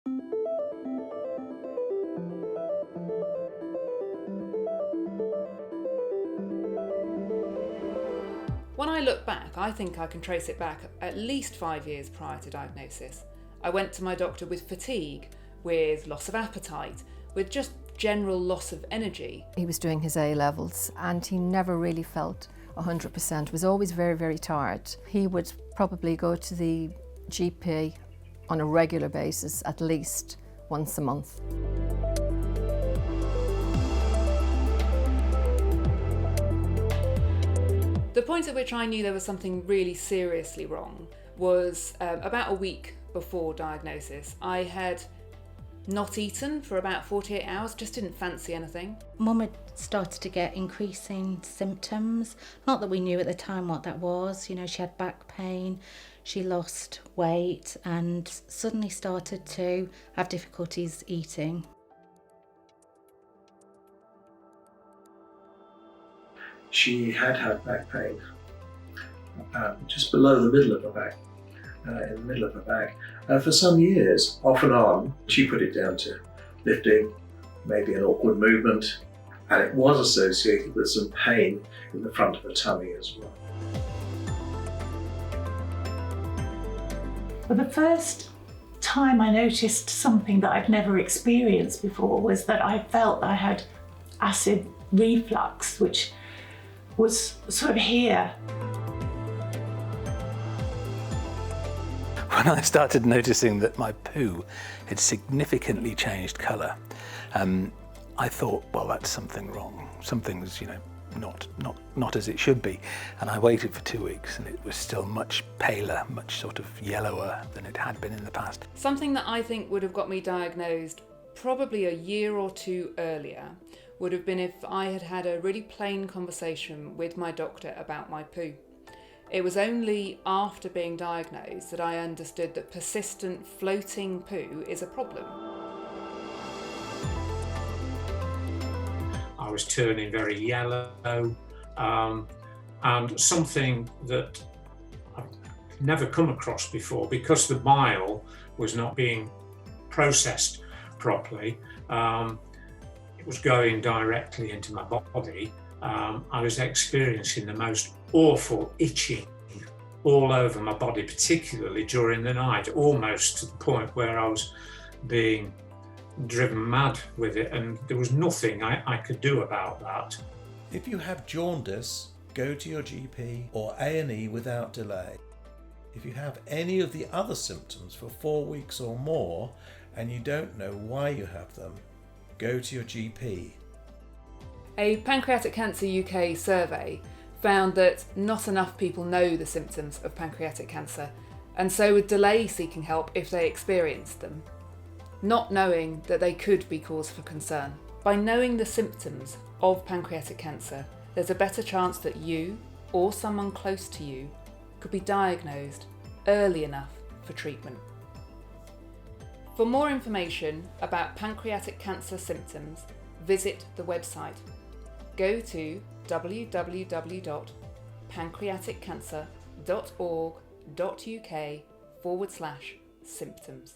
When I look back, I think I can trace it back at least 5 years prior to diagnosis. I went to my doctor with fatigue, with loss of appetite, with just general loss of energy. He was doing his A levels and he never really felt 100%, was always very, very tired. He would probably go to the GP on a regular basis, at least once a month. The point at which I knew there was something really seriously wrong was about a week before diagnosis. I had not eaten for about 48 hours, just didn't fancy anything. Mum had started to get increasing symptoms, not that we knew at the time what that was. You know, she had back pain, she lost weight and suddenly started to have difficulties eating. She had back pain, just below the middle of her back, in the middle of her back. For some years, off and on, she put it down to lifting, maybe an awkward movement, and it was associated with some pain in the front of her tummy as well. Well, the first time I noticed something that I'd never experienced before was that I felt I had acid reflux, which was sort of here. When I started noticing that my poo had significantly changed colour, I thought, well, that's something wrong. Something's, not as it should be. And I waited for 2 weeks and it was still much paler, much sort of yellower than it had been in the past. Something that I think would have got me diagnosed probably a year or two earlier would have been if I had had a really plain conversation with my doctor about my poo. It was only after being diagnosed that I understood that persistent floating poo is a problem. I was turning very yellow, and something that I've never come across before, because the bile was not being processed properly. It was going directly into my body. I was experiencing the most awful itching all over my body, particularly during the night, almost to the point where I was being driven mad with it, and there was nothing I could do about that. If you have jaundice, go to your GP or A&E without delay. If you have any of the other symptoms for 4 weeks or more and you don't know why you have them, go to your GP. A Pancreatic Cancer UK survey found that not enough people know the symptoms of pancreatic cancer, and so would delay seeking help if they experienced them, not knowing that they could be cause for concern. By knowing the symptoms of pancreatic cancer, there's a better chance that you or someone close to you could be diagnosed early enough for treatment. For more information about pancreatic cancer symptoms, visit the website. Go to www.pancreaticcancer.org.uk/symptoms.